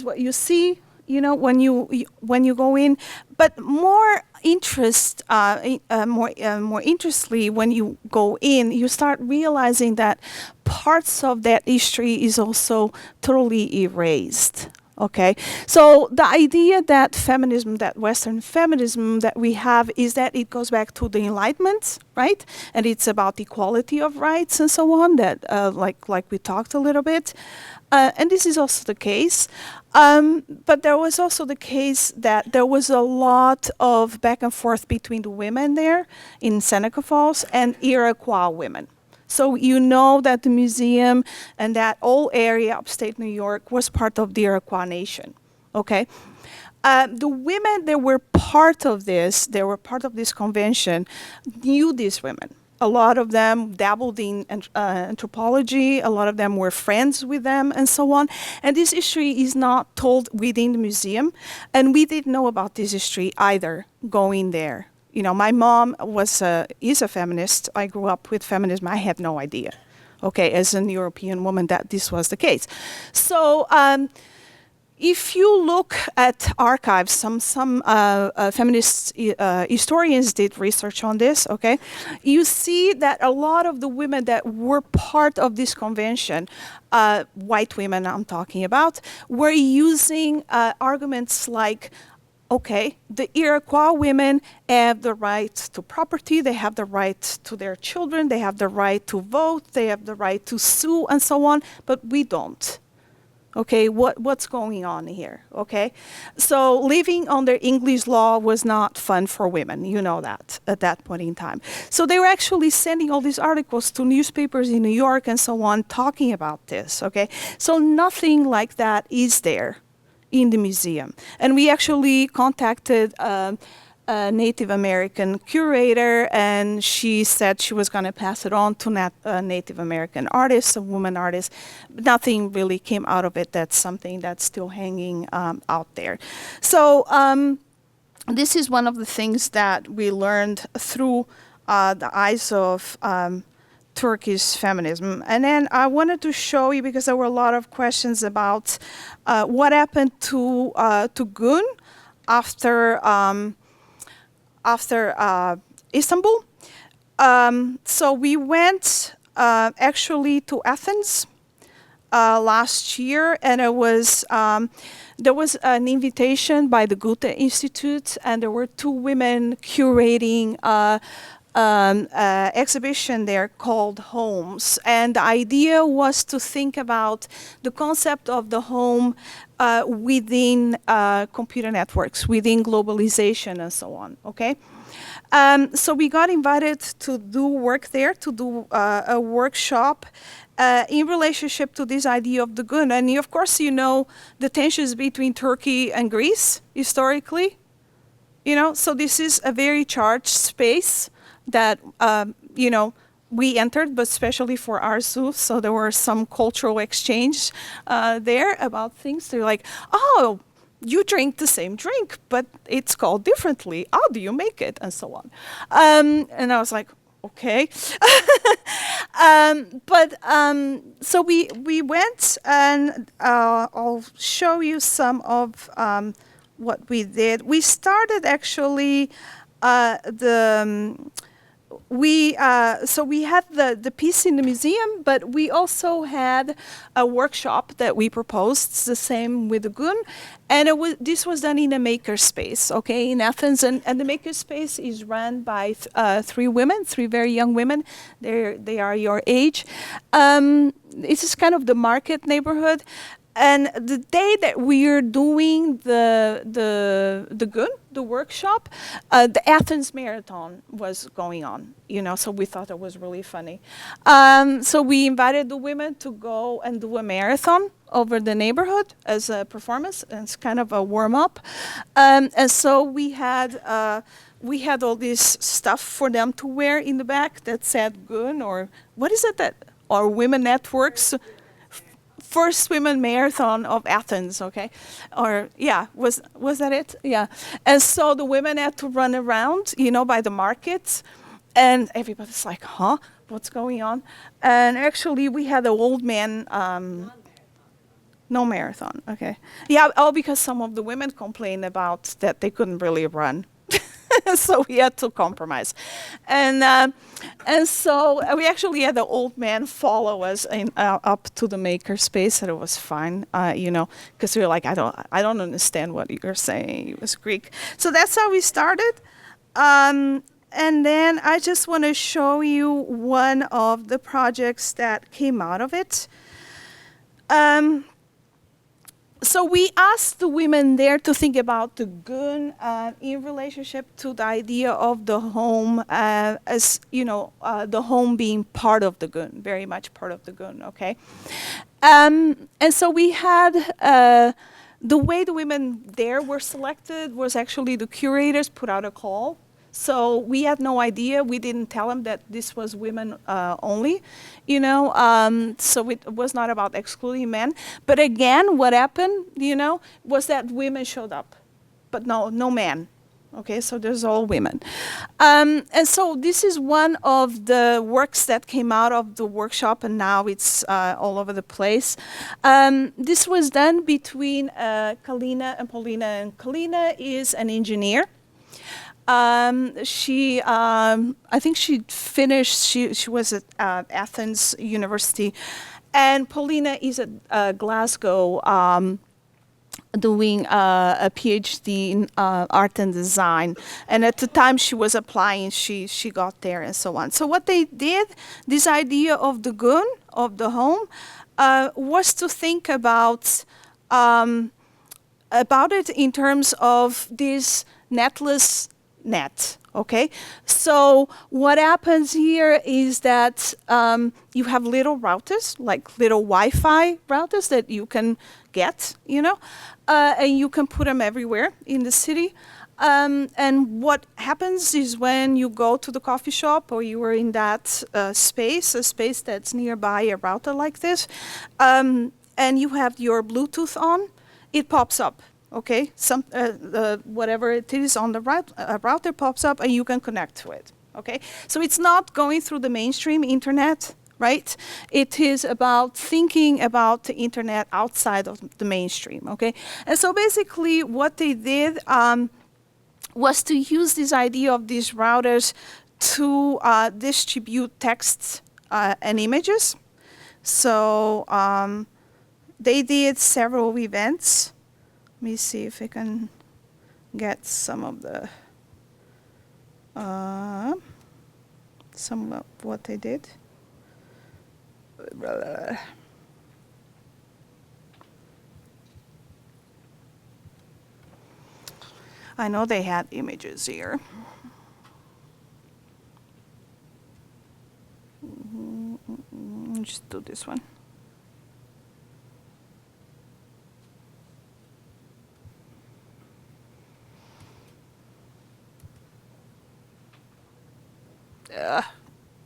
what you see, when you go in. But more interestingly, when you go in, you start realizing that parts of that history is also totally erased. Okay, so the idea that feminism, that Western feminism that we have, is that it goes back to the Enlightenment, right? And it's about equality of rights and so on. That, like we talked a little bit, and this is also the case. But there was also the case that there was a lot of back and forth between the women there in Seneca Falls and Iroquois women. So you know that the museum and that whole area upstate New York was part of the Iroquois nation, okay? The women that were part of this, they were part of this convention, knew these women. A lot of them dabbled in anthropology, a lot of them were friends with them, and so on. And this history is not told within the museum, and we didn't know about this history either going there. You know, my mom is a feminist. I grew up with feminism. I had no idea, okay, as an European woman, that this was the case. So if you look at archives, some feminist historians did research on this, okay, you see that a lot of the women that were part of this convention, white women I'm talking about, were using arguments like, okay, the Iroquois women have the right to property, they have the right to their children, they have the right to vote, they have the right to sue, and so on, but we don't. Okay, what's going on here, okay? So living under English law was not fun for women, you know that, at that point in time. So they were actually sending all these articles to newspapers in New York and so on, talking about this, okay? So nothing like that is there in the museum. And we actually contacted a Native American curator, and she said she was going to pass it on to Native American artists, a woman artist. Nothing really came out of it. That's something that's still hanging out there. So this is one of the things that we learned through the eyes of Turkish feminism. And then I wanted to show you, because there were a lot of questions about what happened to Gun after Istanbul. So we went actually to Athens last year, and it was there was an invitation by the Goethe Institute, and there were two women curating exhibition there called Homes. And the idea was to think about the concept of the home within computer networks, within globalization and so on, okay? So we got invited to do work there, to do a workshop in relationship to this idea of the gun. And of course, you know the tensions between Turkey and Greece historically, you know, so this is a very charged space that, you know, we entered, but especially for Arzu, so there were some cultural exchange there about things. They're like, oh, you drink the same drink, but it's called differently. How do you make it? And so on. And I was like, okay. So we went, and I'll show you some of what we did. We started actually so we had the piece in the museum, but we also had a workshop that we proposed. It's the same with the Gun, and this was done in a makerspace, okay, in Athens, and the makerspace is run by three women, three very young women. They are your age. This is kind of the market neighborhood. And the day that we are doing the Gun, the workshop, the Athens Marathon was going on, you know, so we thought it was really funny. So we invited the women to go and do a marathon over the neighborhood as a performance, and it's kind of a warm-up. And so we had all this stuff for them to wear in the back that said Gun, or what is it that, or Women Networks. First women marathon of Athens, okay? Or, yeah, was that it? Yeah. And so the women had to run around, you know, by the markets, and everybody's like, huh? What's going on? And actually, we had an old man, no marathon, okay. Yeah, all because some of the women complained about that they couldn't really run. So we had to compromise, and so we actually had the old man follow us up to the makerspace, and it was fine, because we were like, I don't understand what you're saying. It was Greek, so that's how we started. And then I just want to show you one of the projects that came out of it. So we asked the women there to think about the gun in relationship to the idea of the home as, the home being part of the gun, very much part of the gun, okay? And so we had, the way the women there were selected was actually the curators put out a call. So we had no idea. We didn't tell them that this was women only, so it was not about excluding men. But again, what happened, was that women showed up, but no men. Okay, so there's all women. And so this is one of the works that came out of the workshop, and now it's all over the place. This was done between Kalina and Paulina, and Kalina is an engineer. I think she finished, she was at Athens University, and Paulina is at Glasgow doing a PhD in art and design. And at the time she was applying, she got there and so on. So what they did, this idea of the gun, of the home, was to think about it in terms of this netless net, okay? So what happens here is that you have little routers, like little Wi-Fi routers that you can get, and you can put them everywhere in the city. And what happens is when you go to the coffee shop or you are in that space, a space that's nearby a router like this, and you have your Bluetooth on, it pops up. Okay, whatever it is on the router pops up and you can connect to it. Okay, so it's not going through the mainstream internet, right? It is about thinking about the internet outside of the mainstream. Okay, and so basically what they did was to use this idea of these routers to distribute texts and images. So they did several events. Let me see if I can get some of what they did. I know they had images here. Just do this one.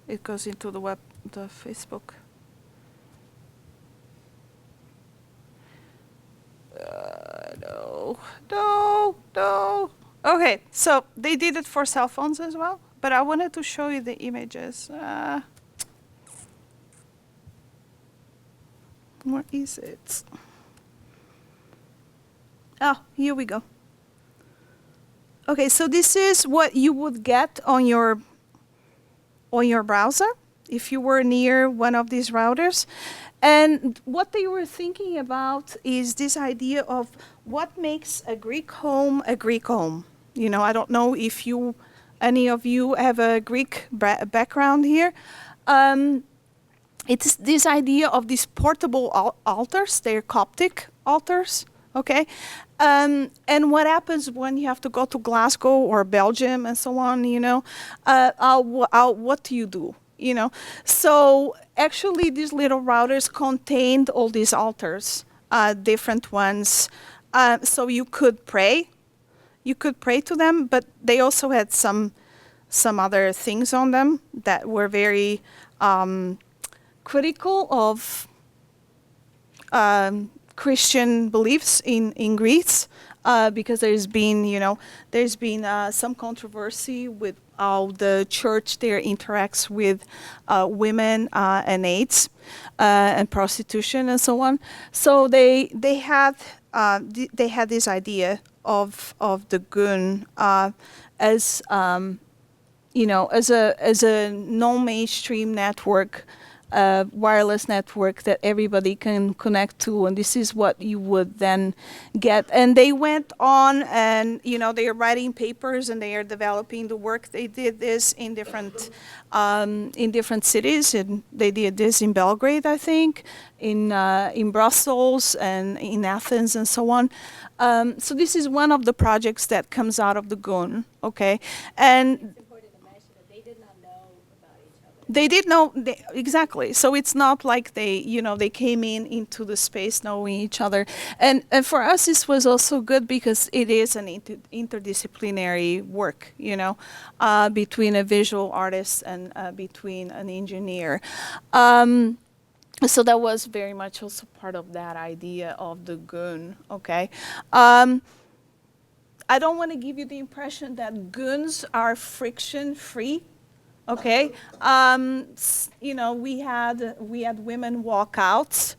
It goes into the Facebook. No. Okay, so they did it for cell phones as well, but I wanted to show you the images. Where is it? Oh, here we go. Okay, so this is what you would get on your browser if you were near one of these routers. And what they were thinking about is this idea of what makes a Greek home a Greek home. I don't know if any of you have a Greek background here. It's this idea of these portable altars. They're Coptic altars, okay? And what happens when you have to go to Glasgow or Belgium and so on, what do you do? So actually these little routers contained all these altars, different ones. So you could pray to them, but they also had some other things on them that were very critical of Christian beliefs in Greece, because there's been some controversy with how the church there interacts with women and AIDS and prostitution and so on. So they had this idea of the GUN as as a non-mainstream network, wireless network that everybody can connect to, and this is what you would then get. And they went on, and they are writing papers and they are developing the work. They did this in different cities, and they did this in Belgrade, I think, in Brussels and in Athens and so on. So this is one of the projects that comes out of the GUN, okay, and they did know exactly. So it's not like they came into the space knowing each other. And for us, this was also good because it is an interdisciplinary work, between a visual artist and between an engineer. So that was very much also part of that idea of the GUN, okay? I don't want to give you the impression that GUNs are friction-free. Okay, we had women walkouts.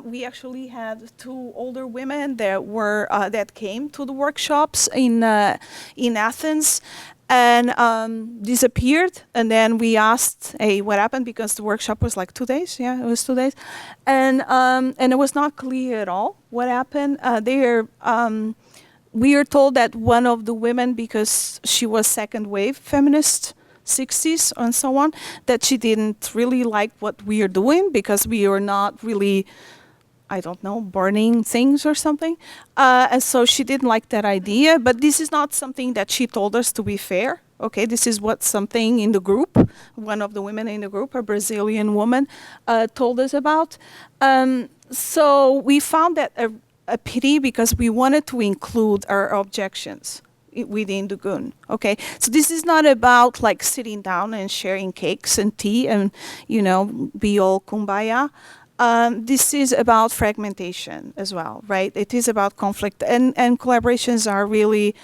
We actually had 2 older women that came to the workshops in Athens, and disappeared. And then we asked, "Hey, what happened?" Because the workshop was like 2 days. Yeah, it was 2 days, and it was not clear at all what happened. We are told that one of the women, because she was second wave feminist, 60s and so on, that she didn't really like what we are doing because we are not really, I don't know, burning things or something. And so she didn't like that idea, but this is not something that she told us, to be fair. Okay, this is what something in the group, one of the women in the group, a Brazilian woman, told us about. So we found that a pity because we wanted to include our objections within the GUN. Okay, so this is not about like sitting down and sharing cakes and tea and be all kumbaya. This is about fragmentation as well, right? It is about conflict, and collaborations are really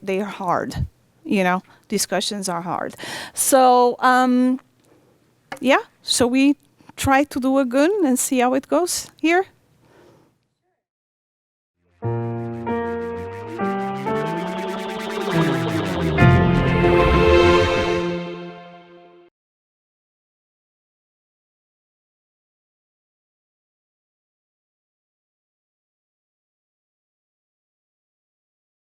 they're hard. Discussions are hard. So so we try to do a GUN and see how it goes here.